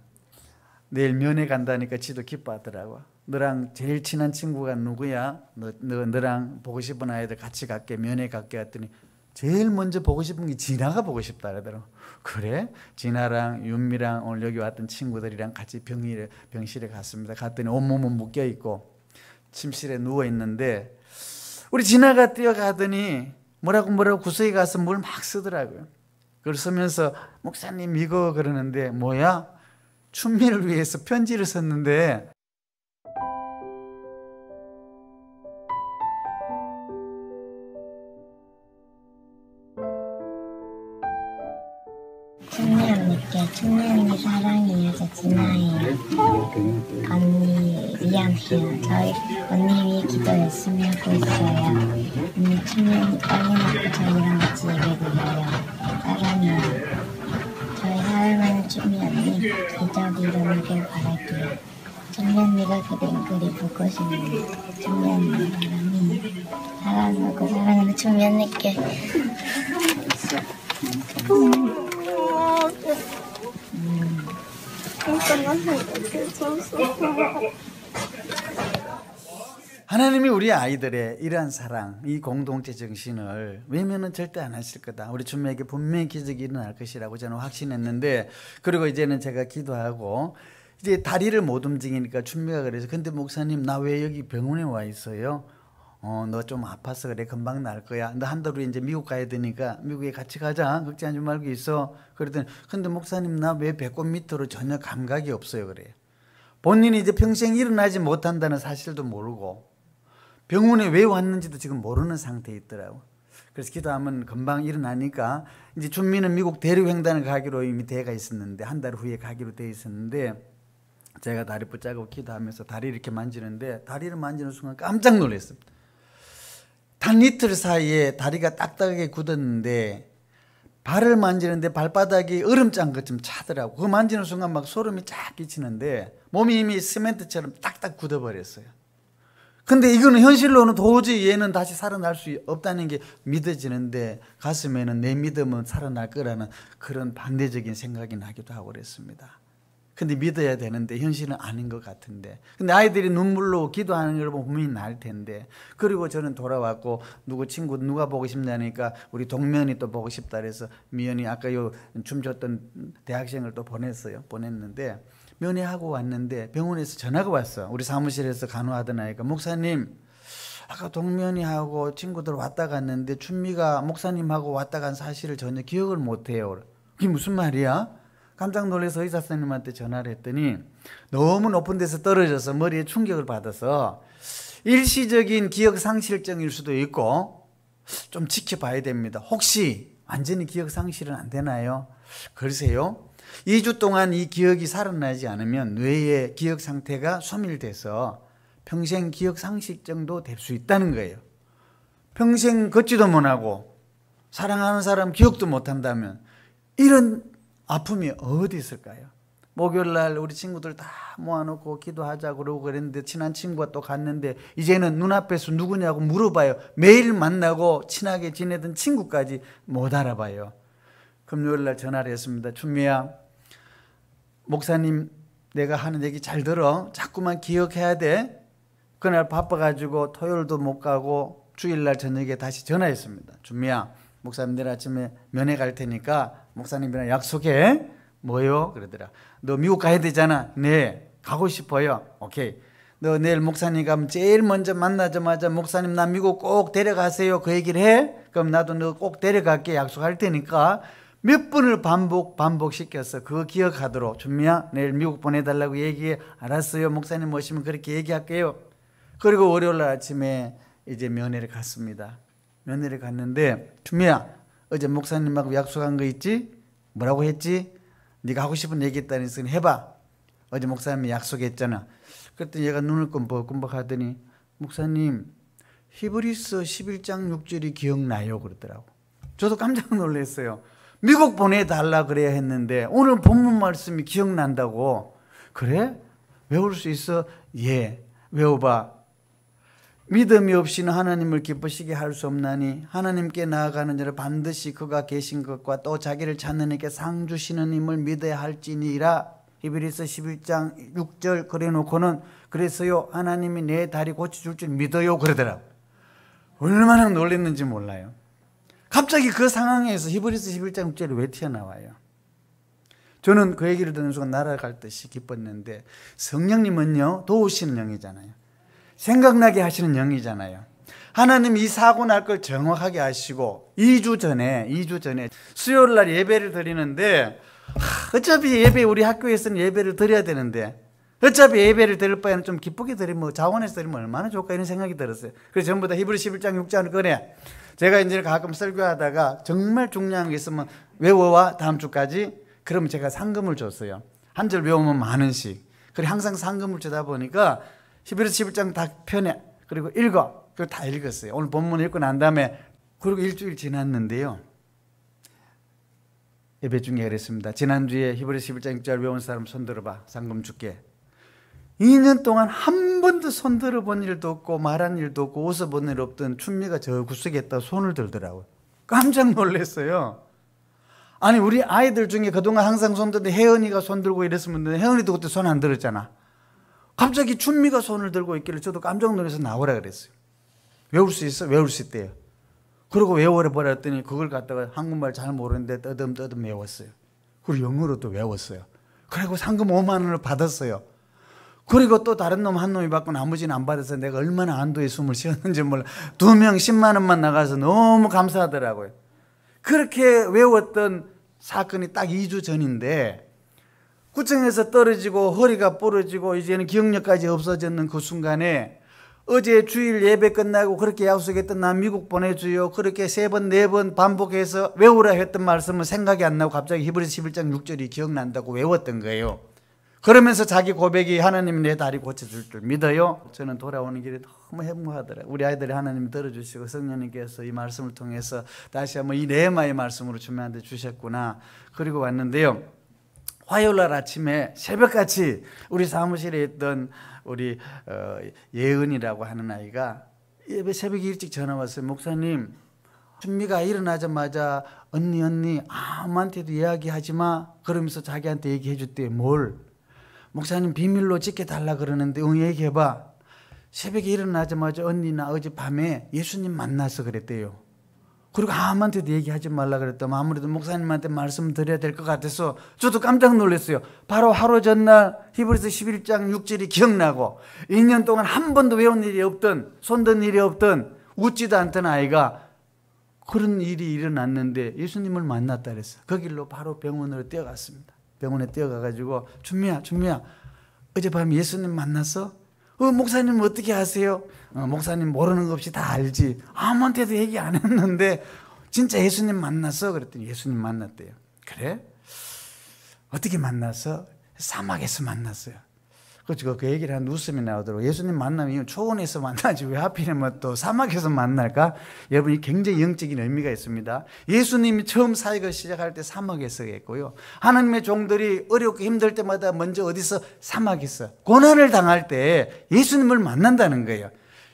내일 면회 간다니까 지도 기뻐하더라고. 너랑 제일 친한 친구가 누구야? 너랑 보고 싶은 아이들 같이 갈게, 면회 갈게 했더니 제일 먼저 보고 싶은 게 진아가 보고 싶다 그러더라고. 그래? 진아랑 윤미랑 오늘 여기 왔던 친구들이랑 같이 병실에 갔습니다. 갔더니 온몸은 묶여있고 침실에 누워있는데 우리 진아가 뛰어가더니 뭐라고 구석에 가서 뭘 막 쓰더라고요. 그걸 쓰면서 목사님 이거 그러는데 뭐야? 춘미를 위해서 편지를 썼는데 춘미 언니께 춘미 언니 사랑해요. 저 진아예요. 언니 미안해요. 저희 언니 위해 기도 열심히 하고 있어요. 언니 춘미 언니 빨리 낳고 저희랑 같이 예배드려요. 사랑해요. 저희 사랑하는 춘미 언니 기적이 일어나길 바랄게요. 춘미 언니가 그린 글이 보고 싶네요. 춘미 언니 사랑해요. 사랑하고 사랑하는 춘미 언니께 하나님이 우리 아이들의 이러한 사랑, 이 공동체 정신을 외면은 절대 안 하실 거다. 우리 춘미에게 분명히 기적이 일어날 것이라고 저는 확신했는데, 그리고 이제는 제가 기도하고 이제 다리를 못 움직이니까 춘미가 그래서 근데 목사님 나 왜 여기 병원에 와 있어요? 너 좀 아파서 그래. 금방 날 거야. 너 한 달 후에 이제 미국 가야 되니까 미국에 같이 가자. 걱정하지 말고 있어. 그랬더니 근데 목사님 나 왜 배꼽 밑으로 전혀 감각이 없어요. 그래요. 본인이 이제 평생 일어나지 못한다는 사실도 모르고 병원에 왜 왔는지도 지금 모르는 상태에 있더라고. 그래서 기도하면 금방 일어나니까 이제 준미는 미국 대륙횡단을 가기로 이미 돼가 있었는데 한 달 후에 가기로 돼 있었는데 제가 다리 붙잡고 기도하면서 다리를 이렇게 만지는데 다리를 만지는 순간 깜짝 놀랐습니다. 단 이틀 사이에 다리가 딱딱하게 굳었는데 발을 만지는데 발바닥이 얼음 짠 것처럼 차더라고. 그거 만지는 순간 막 소름이 쫙 끼치는데 몸이 이미 시멘트처럼 딱딱 굳어버렸어요. 근데 이거는 현실로는 도저히 얘는 다시 살아날 수 없다는 게 믿어지는데 가슴에는 내 믿음은 살아날 거라는 그런 반대적인 생각이 나기도 하고 그랬습니다. 근데 믿어야 되는데 현실은 아닌 것 같은데, 근데 아이들이 눈물로 기도하는 걸 보면 분명히 나을 텐데. 그리고 저는 돌아왔고 친구 누가 보고 싶냐니까 우리 동면이 또 보고 싶다 그래서 미연이 아까 요 춤췄던 대학생을 또 보냈는데 면회하고 왔는데 병원에서 전화가 왔어. 우리 사무실에서 간호하던 아이가 목사님 아까 동면이하고 친구들 왔다 갔는데 춘미가 목사님하고 왔다 간 사실을 전혀 기억을 못해요. 그게 무슨 말이야? 깜짝 놀라서 의사 선생님한테 전화를 했더니 너무 높은 데서 떨어져서 머리에 충격을 받아서 일시적인 기억 상실증일 수도 있고 좀 지켜봐야 됩니다. 혹시 완전히 기억 상실은 안 되나요? 글쎄요. 2주 동안 이 기억이 살아나지 않으면 뇌의 기억 상태가 소멸돼서 평생 기억 상실증도 될 수 있다는 거예요. 평생 걷지도 못하고 사랑하는 사람 기억도 못한다면 이런 아픔이 어디 있을까요? 목요일날 우리 친구들 다 모아놓고 기도하자고 그러고 그랬는데 친한 친구가 또 갔는데 이제는 눈앞에서 누구냐고 물어봐요. 매일 만나고 친하게 지내던 친구까지 못 알아봐요. 금요일날 전화를 했습니다. 춘미야, 목사님 내가 하는 얘기 잘 들어. 자꾸만 기억해야 돼. 그날 바빠가지고 토요일도 못 가고 주일날 저녁에 다시 전화했습니다. 춘미야, 목사님 내일 아침에 면회 갈 테니까 목사님이랑 약속해. 뭐요? 그러더라. 너 미국 가야 되잖아. 네, 가고 싶어요. 오케이. 너 내일 목사님 가면 제일 먼저 만나자마자 목사님 나 미국 꼭 데려가세요. 그 얘기를 해. 그럼 나도 너 꼭 데려갈게. 약속할 테니까. 몇 번을 반복시켰어. 그거 기억하도록. 준미야 내일 미국 보내달라고 얘기해. 알았어요. 목사님 오시면 그렇게 얘기할게요. 그리고 월요일 아침에 이제 면회를 갔습니다. 면회를 갔는데 준미야 어제 목사님하고 약속한 거 있지? 뭐라고 했지? 네가 하고 싶은 얘기 있다니까 해봐. 어제 목사님이 약속했잖아. 그랬더니 얘가 눈을 끔벅끔벅 하더니 목사님 히브리서 11장 6절이 기억나요 그러더라고. 저도 깜짝 놀랐어요. 미국 보내달라 그래야 했는데 오늘 본문 말씀이 기억난다고. 그래? 외울 수 있어? 예, 외워봐. 믿음이 없이는 하나님을 기쁘시게 할 수 없나니 하나님께 나아가는 자는 반드시 그가 계신 것과 또 자기를 찾는 이께 상 주시는 힘을 믿어야 할지니라. 히브리서 11장 6절 그래 놓고는 그래서요 하나님이 내 다리 고쳐줄 줄 믿어요 그러더라고요. 얼마나 놀랐는지 몰라요. 갑자기 그 상황에서 히브리서 11장 6절이 왜 튀어나와요? 저는 그 얘기를 듣는 순간 날아갈 듯이 기뻤는데 성령님은요 도우시는 영이잖아요. 생각나게 하시는 영이잖아요. 하나님 이 사고 날 걸 정확하게 아시고 2주 전에 수요일 날 예배를 드리는데 어차피 우리 학교에서는 예배를 드려야 되는데 어차피 예배를 드릴 바에는 좀 기쁘게 드리면 자원해서 드리면 얼마나 좋을까 이런 생각이 들었어요. 그래서 전부 다 히브리 11장 6장을 꺼내 제가 이제 가끔 설교하다가 정말 중요한 게 있으면 외워와 다음 주까지 그러면 제가 상금을 줬어요. 한 절 외우면 10,000원씩. 그리고 항상 상금을 주다 보니까 히브리서 11장 다 펴내 그리고 읽어. 그걸 다 읽었어요. 오늘 본문 읽고 난 다음에 그리고 일주일 지났는데요. 예배 중에 그랬습니다. 지난주에 히브리서 11장 6절 외운 사람 손 들어봐. 상금 줄게. 2년 동안 한 번도 손 들어본 일도 없고 말한 일도 없고 웃어본 일 없던 춘미가 저 구석에 있다 손을 들더라고요. 깜짝 놀랐어요. 아니 우리 아이들 중에 그동안 항상 손 들는데 혜은이가 손 들고 이랬으면 혜은이도 그때 손 안 들었잖아. 갑자기 춘미가 손을 들고 있길래 저도 깜짝 놀라서 나오라 그랬어요. 외울 수 있어? 외울 수 있대요. 그러고 외워라 보라 했더니 그걸 갖다가 한국말 잘 모르는데 떠듬떠듬 외웠어요. 그리고 영어로도 외웠어요. 그리고 상금 5만 원을 받았어요. 그리고 또 다른 놈 한 놈이 받고 나머지는 안 받아서 내가 얼마나 안도의 숨을 쉬었는지 몰라. 2명 10만 원만 나가서 너무 감사하더라고요. 그렇게 외웠던 사건이 딱 2주 전인데 구청에서 떨어지고 허리가 부러지고 이제는 기억력까지 없어졌는 그 순간에 어제 주일 예배 끝나고 그렇게 약속했던 나 미국 보내주요 그렇게 3번 4번 반복해서 외우라 했던 말씀은 생각이 안 나고 갑자기 히브리서 11장 6절이 기억난다고 외웠던 거예요. 그러면서 자기 고백이 하나님이 내 다리 고쳐줄 줄 믿어요. 저는 돌아오는 길에 너무 행복하더라고요. 우리 아이들이 하나님 들어주시고 성령님께서 이 말씀을 통해서 다시 한번 이 레마의 말씀으로 주님한테 주셨구나. 그리고 왔는데요. 화요일날 아침에 새벽같이 우리 사무실에 있던 우리 예은이라고 하는 아이가 예배 새벽에 일찍 전화 왔어요. 목사님 준미가 일어나자마자 언니 아무한테도 이야기하지 마 그러면서 자기한테 얘기해 줬대요. 뭘? 목사님 비밀로 지켜달라 그러는데 얘기해봐. 새벽에 일어나자마자 언니나 어젯밤에 예수님 만나서 그랬대요. 그리고 아무한테도 얘기하지 말라 그랬더니 아무래도 목사님한테 말씀 드려야 될 것 같아서 저도 깜짝 놀랐어요. 바로 하루 전날 히브리서 11장 6절이 기억나고 2년 동안 한 번도 외운 일이 없던 손든 일이 없던 웃지도 않던 아이가 그런 일이 일어났는데 예수님을 만났다 그랬어요. 그 길로 바로 병원으로 뛰어갔습니다. 병원에 뛰어가가지고 준미야 어젯밤에 예수님 만났어? 목사님 어떻게 아세요? 목사님 모르는 것 없이 다 알지. 아무한테도 얘기 안 했는데 진짜 예수님 만났어? 그랬더니 예수님 만났대요. 그래? 어떻게 만났어? 사막에서 만났어요. 그 얘기를 한 웃음이 나오더라고요. 예수님 만나면 초원에서 만나지 왜 하필이면 또 사막에서 만날까? 여러분 이 굉장히 영적인 의미가 있습니다. 예수님이 처음 사역을 시작할 때 사막에서 했고요. 하나님의 종들이 어렵고 힘들 때마다 먼저 어디서 사막에서 고난을 당할 때 예수님을 만난다는 거예요.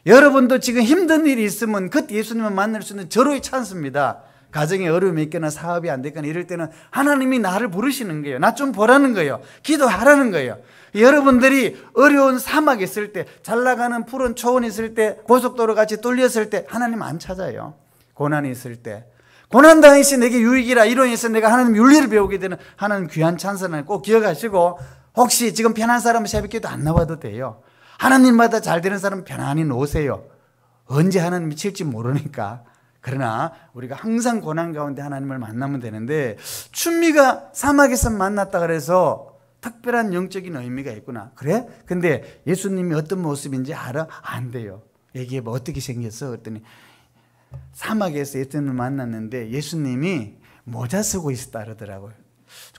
여러분도 지금 힘든 일이 있으면 그때 예수님을 만날 수 있는 절호의 찬스입니다. 가정에 어려움이 있거나 사업이 안 됐거나 이럴 때는 하나님이 나를 부르시는 거예요. 나 좀 보라는 거예요. 기도하라는 거예요. 여러분들이 어려운 사막에 있을 때, 잘 나가는 푸른 초원에 있을 때, 고속도로 같이 뚫렸을 때 하나님 안 찾아요. 고난이 있을 때. 고난당한 것이 내게 유익이라 이로 인해서 내가 하나님 윤리를 배우게 되는 하나님 귀한 찬스는 꼭 기억하시고 혹시 지금 편한 사람은 새벽기도 안 나와도 돼요. 하나님마다 잘 되는 사람은 편안히 놓으세요. 언제 하나님이 칠지 모르니까. 그러나 우리가 항상 고난 가운데 하나님을 만나면 되는데 춘미가 사막에서 만났다 그래서 특별한 영적인 의미가 있구나. 그래? 근데 예수님이 어떤 모습인지 알아? 안 돼요. 얘기해봐. 어떻게 생겼어? 그랬더니 사막에서 예수님을 만났는데 예수님이 모자 쓰고 있었다 그러더라고요.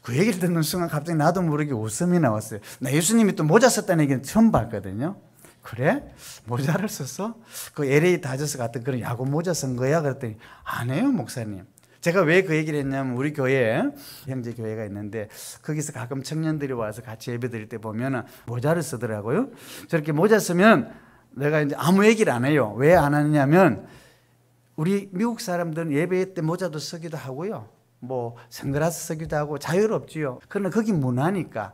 그 얘기를 듣는 순간 갑자기 나도 모르게 웃음이 나왔어요. 나 예수님이 또 모자 썼다는 얘기는 처음 봤거든요. 그래? 모자를 썼어? 그 LA 다저스 같은 그런 야구 모자 쓴 거야? 그랬더니 안 해요 목사님. 제가 왜 그 얘기를 했냐면 우리 교회에 형제 교회가 있는데 거기서 가끔 청년들이 와서 같이 예배 드릴 때 보면 모자를 쓰더라고요. 저렇게 모자 쓰면 내가 이제 아무 얘기를 안 해요. 왜 안 하느냐면 우리 미국 사람들은 예배 때 모자도 쓰기도 하고요. 뭐 선글라스 쓰기도 하고 자유롭지요. 그러나 거기 문화니까.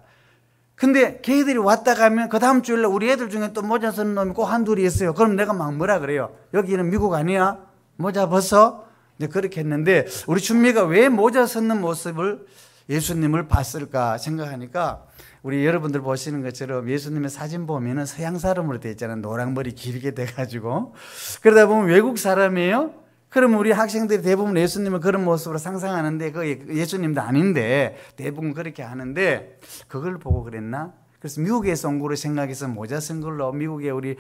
근데 걔들이 왔다 가면 그 다음 주일날 우리 애들 중에 또 모자 쓰는 놈이 꼭 한둘이 있어요. 그럼 내가 막 뭐라 그래요? 여기는 미국 아니야? 모자 벗어? 이제 그렇게 했는데 우리 춘미가 왜 모자 쓰는 모습을 예수님을 봤을까 생각하니까 우리 여러분들 보시는 것처럼 예수님의 사진 보면은 서양 사람으로 되어 있잖아요. 노랑머리 길게 돼가지고. 그러다 보면 외국 사람이에요. 그럼 우리 학생들이 대부분 예수님을 그런 모습으로 상상하는데 그 예수님도 아닌데 대부분 그렇게 하는데 그걸 보고 그랬나? 그래서 미국에서 온 거로 생각해서 모자 쓴 걸로 미국에 우리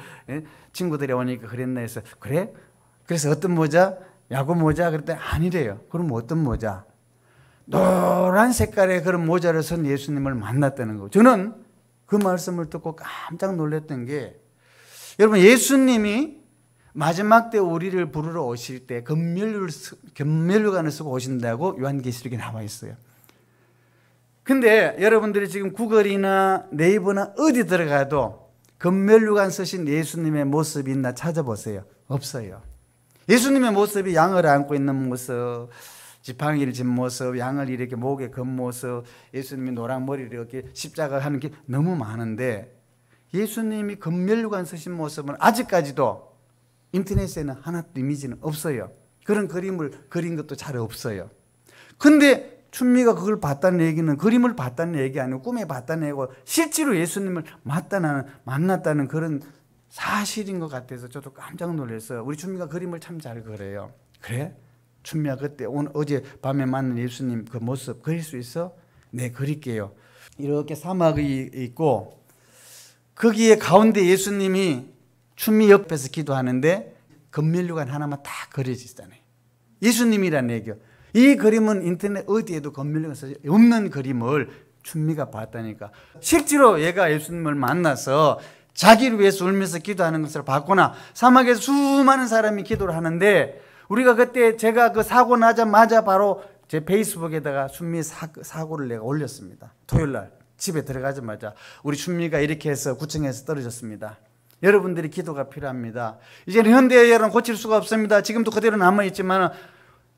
친구들이 오니까 그랬나 해서 그래? 그래서 어떤 모자? 야구 모자? 그랬더니 아니래요. 그럼 어떤 모자? 노란 색깔의 그런 모자를 쓴 예수님을 만났다는 거. 저는 그 말씀을 듣고 깜짝 놀랐던 게 여러분 예수님이 마지막 때 우리를 부르러 오실 때 금면류관을 쓰고 오신다고 요한계시록에 나와 있어요. 근데 여러분들이 지금 구글이나 네이버나 어디 들어가도 금면류관 쓰신 예수님의 모습이 있나 찾아보세요. 없어요. 예수님의 모습이 양을 안고 있는 모습, 지팡이를 진 모습, 양을 이렇게 목에 건 모습, 예수님이 노랑머리를 이렇게 십자가를 하는 게 너무 많은데 예수님이 금면류관 쓰신 모습은 아직까지도 인터넷에는 하나도 이미지는 없어요. 그런 그림을 그린 것도 잘 없어요. 근데 춘미가 그걸 봤다는 얘기는 그림을 봤다는 얘기 아니고 꿈에 봤다는 얘기고 실제로 예수님을 만났다는 그런 사실인 것 같아서 저도 깜짝 놀랐어요. 우리 춘미가 그림을 참 잘 그려요. 그래? 춘미야 그때 어제 밤에 만난 예수님 그 모습 그릴 수 있어? 네, 그릴게요. 이렇게 사막이 있고 거기에 가운데 예수님이 춘미 옆에서 기도하는데 금면류관 하나만 딱 그려져 있잖아요. 예수님이란 얘기요. 이 그림은 인터넷 어디에도 금면류관 없는 그림을 춘미가 봤다니까. 실제로 얘가 예수님을 만나서 자기를 위해서 울면서 기도하는 것을 봤구나. 사막에서 수많은 사람이 기도를 하는데 우리가 그때 제가 그 사고 나자마자 바로 제 페이스북에다가 춘미 사고를 내가 올렸습니다. 토요일날 집에 들어가자마자 우리 춘미가 이렇게 해서 구청에서 떨어졌습니다. 여러분들이 기도가 필요합니다. 이제는 현대의 여러분 고칠 수가 없습니다. 지금도 그대로 남아있지만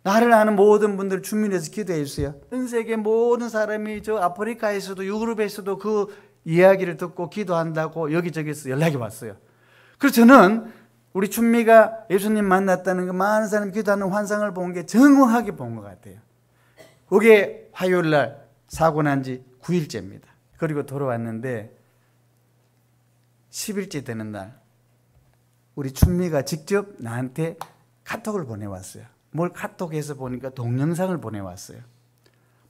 나를 아는 모든 분들 춘미에서 기도해 주세요. 전 세계 모든 사람이 저 아프리카에서도 유럽에서도 그 이야기를 듣고 기도한다고 여기저기서 연락이 왔어요. 그래서 저는 우리 춘미가 예수님 만났다는 거 많은 사람이 기도하는 환상을 본 게 정확하게 본 것 같아요. 그게 화요일날 사고 난 지 9일째입니다. 그리고 돌아왔는데 10일째 되는 날 우리 춘미가 직접 나한테 카톡을 보내왔어요. 뭘 카톡에서 보니까 동영상을 보내왔어요.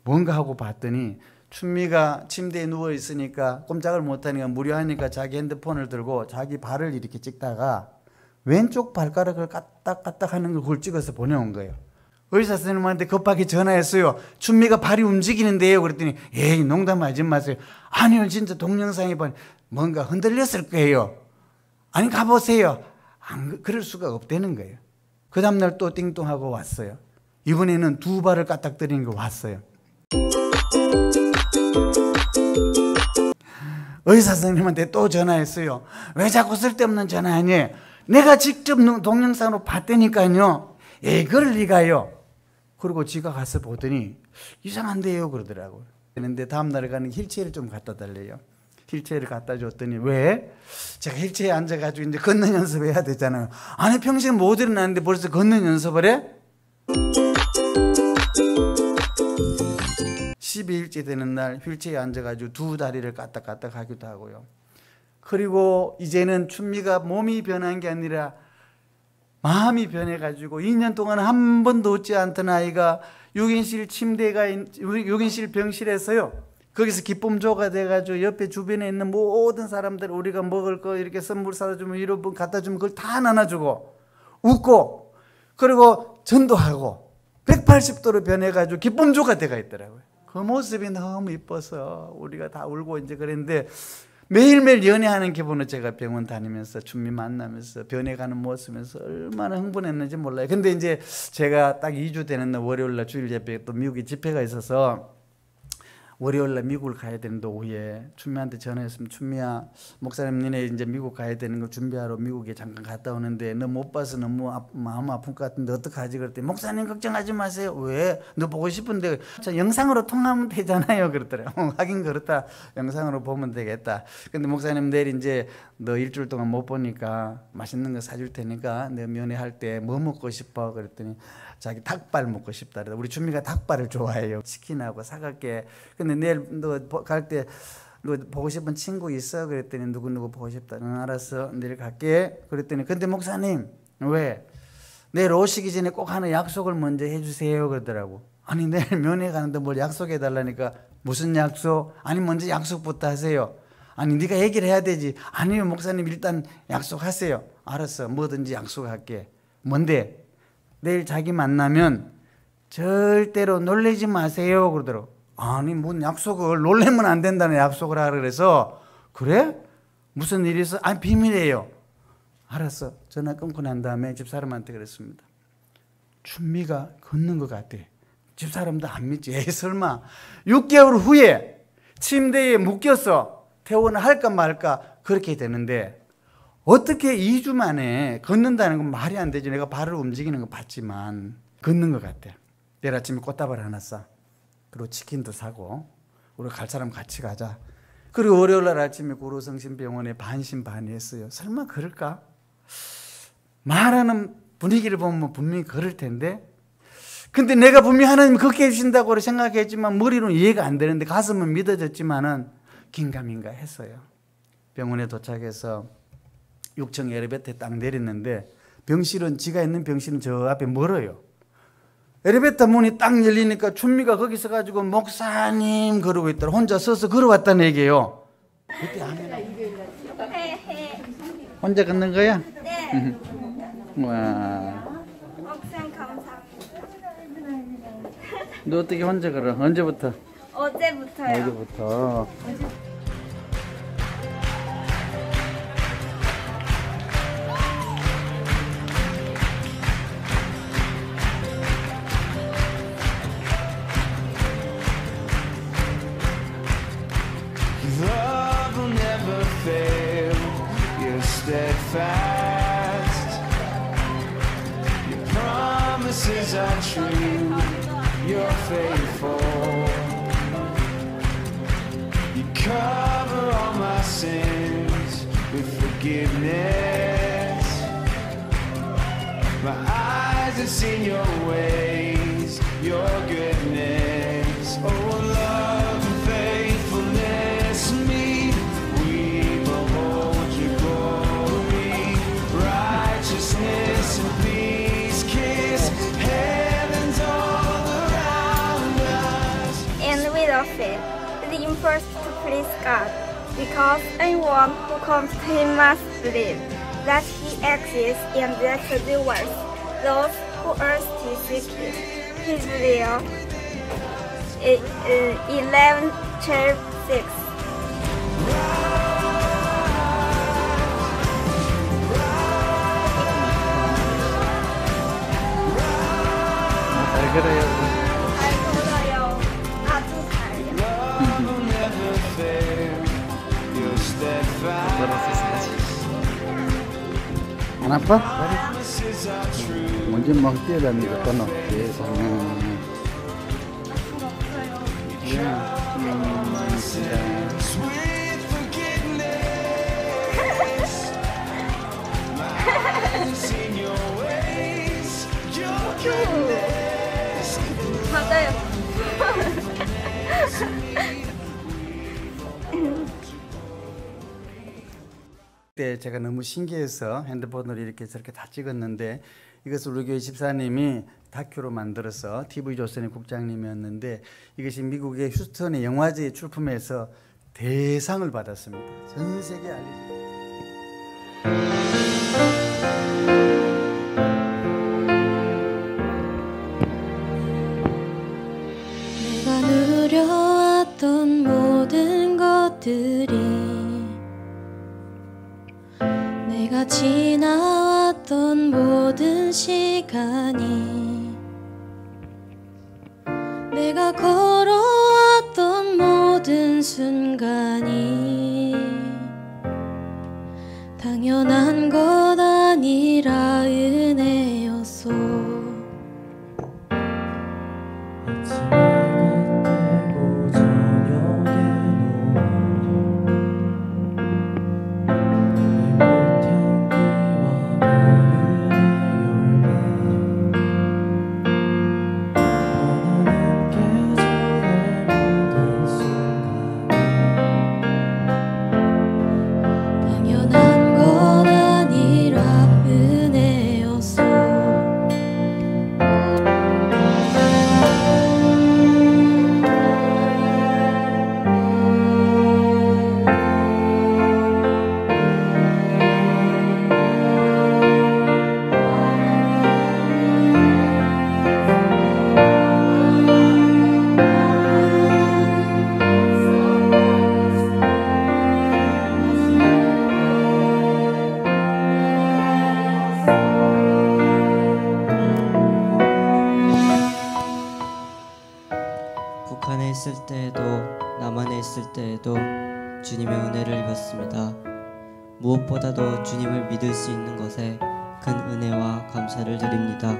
뭔가 하고 봤더니 춘미가 침대에 누워있으니까 꼼짝을 못하니까 무료하니까 자기 핸드폰을 들고 자기 발을 이렇게 찍다가 왼쪽 발가락을 까딱까딱 하는 걸 그걸 찍어서 보내온 거예요. 의사 선생님한테 급하게 전화했어요. 춘미가 발이 움직이는데요. 그랬더니 에이 농담하지 마세요. 아니요 진짜 동영상에 보니 뭔가 흔들렸을 거예요. 아니 가보세요. 그럴 수가 없다는 거예요. 그 다음날 또 띵동하고 왔어요. 이번에는 두 발을 까딱거리는 거 왔어요. 의사 선생님한테 또 전화했어요. 왜 자꾸 쓸데없는 전화하니? 내가 직접 동영상으로 봤다니까요. 에이 그럴 리가요. 그리고 지가 가서 보더니 이상한데요 그러더라고요. 그런데 다음날에 가는 휠체어를 좀 갖다 달래요. 휠체어를 갖다 줬더니 왜? 제가 휠체어에 앉아가지고 이제 걷는 연습을 해야 되잖아요. 아니 평생 못 일어났는데 벌써 걷는 연습을 해? 12일째 되는 날 휠체어에 앉아가지고 두 다리를 까딱까딱 하기도 하고요. 그리고 이제는 춘미가 몸이 변한 게 아니라 마음이 변해가지고 2년 동안 한 번도 웃지 않던 아이가 6인실 침대가 6인실 병실에서요. 거기서 기쁨조가 돼가지고 옆에 주변에 있는 모든 사람들 우리가 먹을 거 이렇게 선물 사다 주면 이런 분 갖다 주면 그걸 다 나눠주고 웃고 그리고 전도하고 180도로 변해가지고 기쁨조가 돼가 있더라고요. 그 모습이 너무 이뻐서 우리가 다 울고 이제 그랬는데 매일매일 연애하는 기분으로 제가 병원 다니면서 춘미 만나면서 변해가는 모습에서 얼마나 흥분했는지 몰라요. 근데 이제 제가 딱 2주 되는 날 월요일 날 주일 예배 또 미국에 집회가 있어서 월요일날 미국을 가야 되는데 오후에 춘미한테 전화했으면 춘미야 목사님 니네 이제 미국 가야 되는 거 준비하러 미국에 잠깐 갔다 오는데 너 못 봐서 너무 마음 아픈 것 같은데 어떡하지? 그랬더니 목사님 걱정하지 마세요. 왜? 너 보고 싶은데 저 영상으로 통화하면 되잖아요. 그러더라고요. 하긴 그렇다. 영상으로 보면 되겠다. 근데 목사님 내일 이제 너 일주일 동안 못 보니까 맛있는 거 사줄 테니까 내 면회할 때 뭐 먹고 싶어? 그랬더니 자기 닭발 먹고 싶다. 우리 준미가 닭발을 좋아해요. 치킨하고 사갈게. 근데 내일 너 갈 때 너 보고 싶은 친구 있어? 그랬더니 누구누구 보고 싶다. 응, 알았어. 내일 갈게. 그랬더니 근데 목사님 왜? 내일 오시기 전에 꼭 하나 약속을 먼저 해주세요. 그러더라고. 아니 내일 면회 가는데 뭘 약속해 달라니까 무슨 약속? 아니 먼저 약속부터 하세요. 아니 네가 얘기를 해야 되지. 아니요 목사님 일단 약속하세요. 알았어. 뭐든지 약속할게. 뭔데? 내일 자기 만나면 절대로 놀라지 마세요. 그러더라고. 아니 뭔 약속을 놀래면 안 된다는 약속을 하라 그래서 그래? 무슨 일이 있어? 아니 비밀이에요. 알았어. 전화 끊고 난 다음에 집사람한테 그랬습니다. 춘미가 걷는 것 같아. 집사람도 안 믿지. 에이 설마. 6개월 후에 침대에 묶여서 퇴원을 할까 말까 그렇게 되는데 어떻게 2주 만에 걷는다는 건 말이 안 되지. 내가 발을 움직이는 거 봤지만 걷는 것 같아. 내일 아침에 꽃다발 하나 싸. 그리고 치킨도 사고 우리 갈 사람 같이 가자. 그리고 월요일 날 아침에 구로성심병원에 반신반의했어요. 설마 그럴까? 말하는 분위기를 보면 분명히 그럴 텐데 근데 내가 분명히 하나님 그렇게 해주신다고 생각했지만 머리로는 이해가 안 되는데 가슴은 믿어졌지만은 긴가민가 했어요. 병원에 도착해서 6층 엘리베이터에 딱 내렸는데 병실은 지가 있는 병실은 저 앞에 멀어요. 엘리베이터 문이 딱 열리니까 춘미가 거기 서가지고 목사님 그러고 있더라. 혼자 서서 걸어왔다는 얘기예요. 그때 혼자 걷는 거야? 네. 와. 목사님 감사합니다. 너 어떻게 혼자 걸어? 언제부터? 어제부터요. 어제부터. Love will never fail. You're steadfast. Your promises are true. You're faithful. You cover all my sins with forgiveness. My eyes have seen your ways, your goodness. Oh, love and faithfulness meet. We behold your glory. Righteousness and peace kiss heavens all around us. And without faith, believe first to please God, because anyone who comes to Him must believe that He exists and that He rewards those who earnestly seek Him. Hebrews 11:6. 잘 걸어요. 잘 걸어요. 아주 잘요. 안 아파? 먼저 막 뛰어다니니까 또 계속. 맞아요. 그때 제가 너무 신기해서 핸드폰으로 이렇게 저렇게 다 찍었는데 이것을 우리 교회 집사님이 다큐로 만들어서 TV조선의 국장님이었는데 이것이 미국의 휴스턴의 영화제 출품해서 대상을 받았습니다. 전 세계에 알려져. 내가 누려왔던 모든 것들이 내가 지나왔던 모든 시간이 내가 걸어왔던 모든 순간이 당연한 것 아니라 은혜였소. 당연한 것 아니라 은혜였소. 북한에 있을 때에도 남한에 있을 때에도 주님의 은혜를 입었습니다. 무엇보다도 주님을 믿을 수 있는 것에 큰 은혜와 감사를 드립니다.